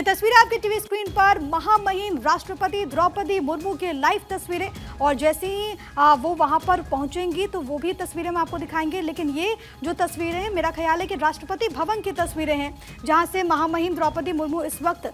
तस्वीरें आपके TV screen पर महामहिम राष्ट्रपति द्रौपदी मुर्मू की लाइव तस्वीरें, और जैसे ही वो वहां पर पहुंचेंगी तो वो भी तस्वीरें हम आपको दिखाएंगे। लेकिन ये जो तस्वीरें हैं, मेरा ख्याल है कि राष्ट्रपति भवन की तस्वीरें हैं, जहां से महामहिम द्रौपदी मुर्मू इस वक्त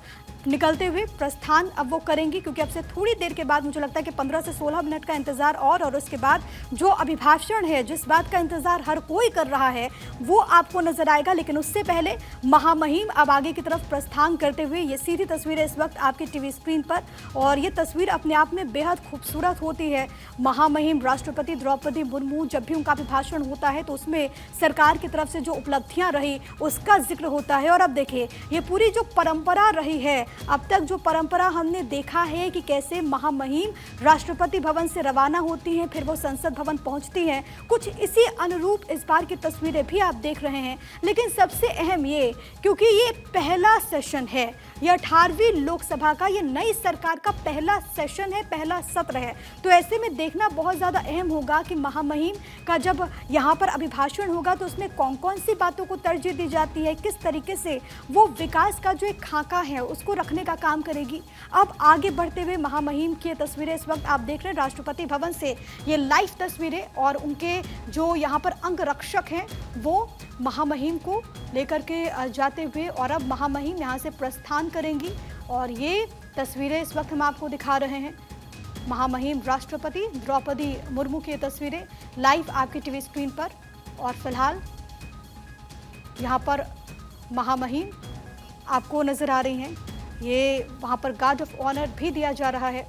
निकलते हुए प्रस्थान अब वो करेंगी, क्योंकि अब से थोड़ी देर के बाद मुझे लगता है कि 15 से 16 मिनट का इंतजार और उसके बाद जो अभिभाषण है, जिस बात का इंतजार हर कोई कर रहा है, वो आपको नजर आएगा। लेकिन उससे पहले महामहिम अब आगे की तरफ प्रस्थान करते हुए, ये सीधी तस्वीरें इस वक्त आपकी टीवी स्क्रीन पर, और ये तस्वीर अपने आप में बेहद खूबसूरत होती है। महामहिम राष्ट्रपति द्रौपदी मुर्मू, जब भी उनका अभिभाषण होता है तो उसमें सरकार की तरफ से जो उपलब्धियां रही उसका जिक्र होता है। और अब देखिए, ये पूरी जो परंपरा रही है, अब तक जो परंपरा हमने देखा है कि कैसे महामहिम राष्ट्रपति भवन से रवाना होती हैं, फिर वो संसद भवन पहुंचती हैं, कुछ इसी अनुरूप इस बार की तस्वीरें भी आप देख रहे हैं। लेकिन सबसे अहम ये, क्योंकि ये पहला सेशन है, ये 18वीं लोकसभा का, ये नई सरकार का पहला सेशन है, पहला सत्र है, तो ऐसे में देखना बहुत ज़्यादा अहम होगा कि महामहिम का जब यहाँ पर अभिभाषण होगा तो उसमें कौन कौन सी बातों को तरजीह दी जाती है, किस तरीके से वो विकास का जो एक खाका है उसको रखने का काम करेगी। अब आगे बढ़ते हुए महामहिम की तस्वीरें इस वक्त आप देख रहे हैं राष्ट्रपति भवन से, ये लाइव तस्वीरें, और उनके जो यहाँ पर अंगरक्षक हैं वो महामहिम को लेकर के जाते हुए, और अब महामहिम यहाँ से प्रस्थान करेंगी। और ये तस्वीरें इस वक्त हम आपको दिखा रहे हैं, महामहिम राष्ट्रपति द्रौपदी मुर्मू की तस्वीरें लाइव आपकी टीवी स्क्रीन पर। और फिलहाल यहाँ पर महामहिम आपको नजर आ रही हैं, ये वहाँ पर गार्ड ऑफ ऑनर भी दिया जा रहा है।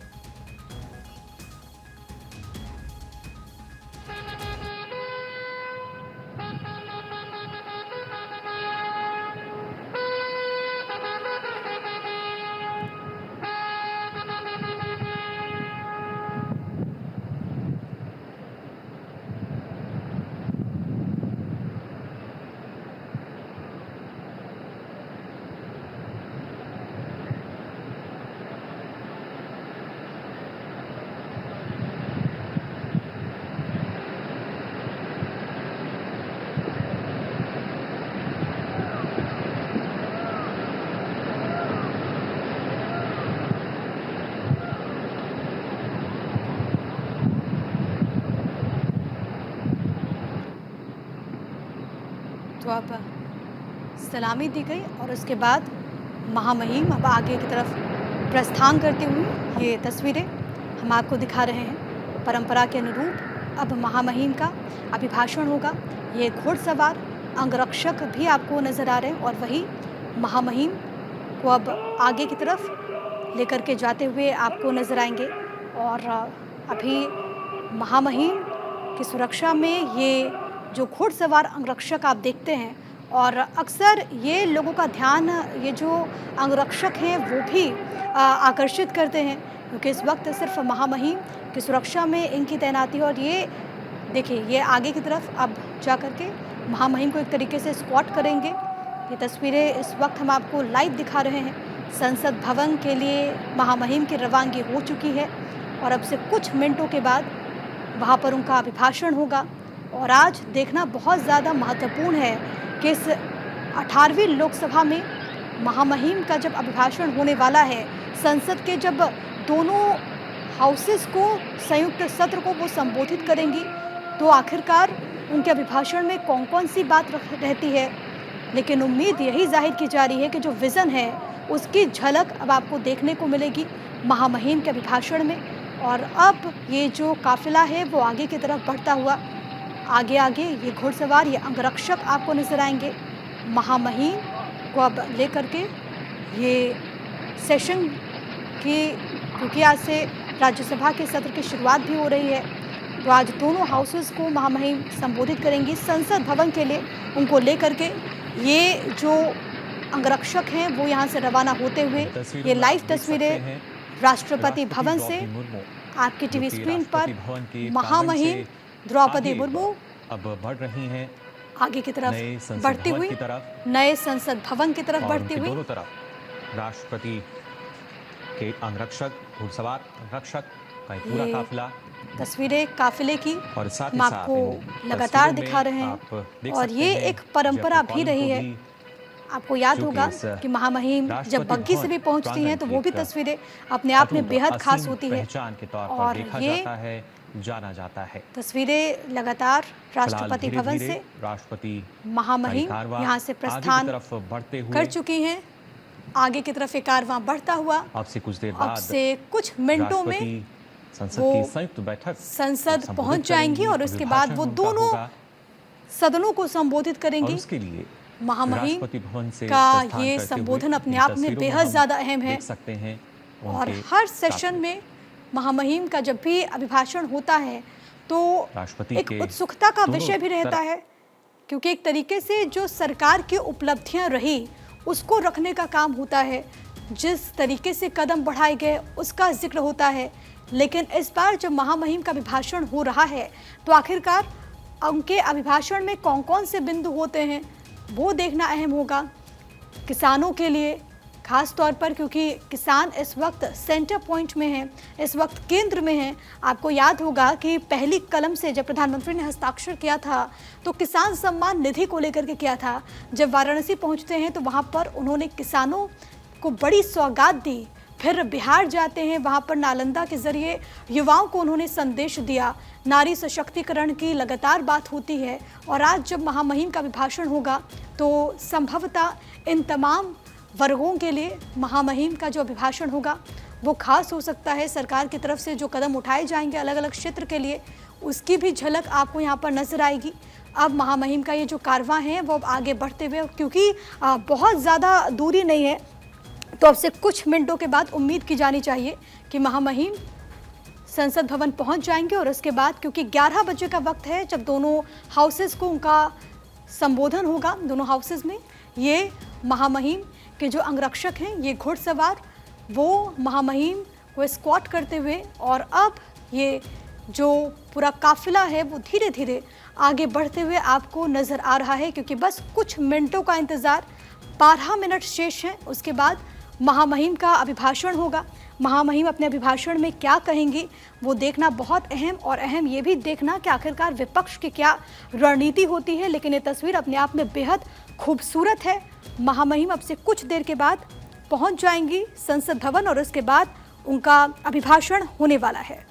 तो अब सलामी दी गई और उसके बाद महामहिम अब आगे की तरफ प्रस्थान करती हुई ये तस्वीरें हम आपको दिखा रहे हैं। परंपरा के अनुरूप अब महामहिम का अभिभाषण होगा। ये घुड़सवार अंगरक्षक भी आपको नज़र आ रहे हैं, और वही महामहिम को अब आगे की तरफ लेकर के जाते हुए आपको नज़र आएंगे। और अभी महामहिम की सुरक्षा में ये जो घुड़सवार अंगरक्षक आप देखते हैं, और अक्सर ये लोगों का ध्यान, ये जो अंगरक्षक हैं वो भी आकर्षित करते हैं, क्योंकि इस वक्त सिर्फ महामहिम की सुरक्षा में इनकी तैनाती। और ये देखिए, ये आगे की तरफ अब जा कर के महामहिम को एक तरीके से स्पॉट करेंगे। ये तस्वीरें इस वक्त हम आपको लाइव दिखा रहे हैं। संसद भवन के लिए महामहिम की रवानगी हो चुकी है, और अब से कुछ मिनटों के बाद वहाँ पर उनका अभिभाषण होगा। और आज देखना बहुत ज़्यादा महत्वपूर्ण है कि इस 18वीं लोकसभा में महामहिम का जब अभिभाषण होने वाला है, संसद के जब दोनों हाउसेस को, संयुक्त सत्र को वो संबोधित करेंगी, तो आखिरकार उनके अभिभाषण में कौन कौन सी बात रहती है। लेकिन उम्मीद यही जाहिर की जा रही है कि जो विज़न है उसकी झलक अब आपको देखने को मिलेगी महामहिम के अभिभाषण में। और अब ये जो काफिला है वो आगे की तरफ बढ़ता हुआ, आगे आगे ये घुड़सवार, ये अंगरक्षक आपको नजर आएंगे। महामहिम को अब लेकर के ये सेशन की, क्योंकि आज से राज्यसभा के सत्र की शुरुआत भी हो रही है, तो आज दोनों हाउसेस को महामहिम संबोधित करेंगी। संसद भवन के लिए उनको लेकर के ये जो अंगरक्षक हैं वो यहाँ से रवाना होते हुए, ये लाइव तस्वीरें राष्ट्रपति भवन से आपकी टीवी स्क्रीन पर महामहिम द्रौपदी मुर्मू अब बढ़ रही हैं आगे की तरफ बढ़ती हुई, नए संसद भवन की तरफ बढ़ती हुई। दोनों तरफ राष्ट्रपति के अंगरक्षक, घुड़सवार अंगरक्षक का पूरा काफिला, तस्वीरें काफिले की और साथ हम आपको लगातार दिखा रहे हैं। और ये एक परंपरा भी रही है आपको याद चूंकि होगा इस कि महामहिम जब राष्ट्रपति बग्गी से भी भवन पहुंचती हैं तो वो भी एक तस्वीरें अपने आप में अटूट बेहद खास असीम होती है। पहचान के तौर पर और देखा ये जाता है, जाना जाता है। तस्वीरें लगातार फिलहाल राष्ट्रपति धीरे भवन धीरे से राष्ट्रपति का ये महामहिम कारवां यहाँ से आगे की प्रस्थान तरफ बढ़ते कर हुए चुकी हैं। आगे की तरफ ये कारवां बढ़ता हुआ अब से कुछ देर अब बाद से कुछ मिनटों में राष्ट्रपति संसद वो की संयुक्त बैठक संसद संबोधित पहुंच जाएंगी करेंगी, और उसके बाद अभिभाषण वो उनका दोनों होगा सदनों को संबोधित और करेंगी। उसके लिए महामहिम राष्ट्रपति भवन से का प्रस्थान ये करते हुए संबोधन अपने इन आप में तस्वीरों बेहद हम ज़्यादा अहम है देख सकते हैं और उनके हर साथ सेशन में महामहिम का जब भी अभिभाषण होता है तो राष्ट्रपति एक के उत्सुकता का दोनों विषय भी रहता तरफ है, क्योंकि एक तरीके से जो सरकार की उपलब्धियां रही उसको रखने का काम होता है। जिस तरीके से कदम बढ़ाए गए उसका जिक्र होता है। लेकिन इस बार जब महामहिम का अभिभाषण हो रहा है तो आखिरकार उनके अभिभाषण में कौन कौन से बिंदु होते हैं वो देखना अहम होगा किसानों के लिए, खास तौर पर क्योंकि किसान इस वक्त सेंटर पॉइंट में हैं, इस वक्त केंद्र में हैं। आपको याद होगा कि पहली कलम से जब प्रधानमंत्री ने हस्ताक्षर किया था तो किसान सम्मान निधि को लेकर के किया था। जब वाराणसी पहुंचते हैं तो वहां पर उन्होंने किसानों को बड़ी सौगात दी। फिर बिहार जाते हैं, वहां पर नालंदा के जरिए युवाओं को उन्होंने संदेश दिया। नारी सशक्तिकरण की लगातार बात होती है और आज जब महामहिम का अभिभाषण होगा तो संभवतः इन तमाम वर्गों के लिए महामहिम का जो अभिभाषण होगा वो खास हो सकता है। सरकार की तरफ से जो कदम उठाए जाएंगे अलग अलग क्षेत्र के लिए उसकी भी झलक आपको यहाँ पर नजर आएगी। अब महामहिम का ये जो कारवां है वो अब आगे बढ़ते हुए, क्योंकि बहुत ज़्यादा दूरी नहीं है तो अब से कुछ मिनटों के बाद उम्मीद की जानी चाहिए कि महामहिम संसद भवन पहुंच जाएंगे। और उसके बाद क्योंकि 11 बजे का वक्त है जब दोनों हाउसेस को उनका संबोधन होगा, दोनों हाउसेस में ये महामहिम के जो अंगरक्षक हैं, ये घुड़सवार, वो महामहिम को स्क्वाट करते हुए और अब ये जो पूरा काफिला है वो धीरे धीरे आगे बढ़ते हुए आपको नज़र आ रहा है। क्योंकि बस कुछ मिनटों का इंतज़ार, 12 मिनट शेष हैं, उसके बाद महामहिम का अभिभाषण होगा। महामहिम अपने अभिभाषण में क्या कहेंगी वो देखना बहुत अहम, और अहम ये भी देखना कि आखिरकार विपक्ष की क्या रणनीति होती है। लेकिन ये तस्वीर अपने आप में बेहद खूबसूरत है। महामहिम अब से कुछ देर के बाद पहुंच जाएंगी संसद भवन और उसके बाद उनका अभिभाषण होने वाला है।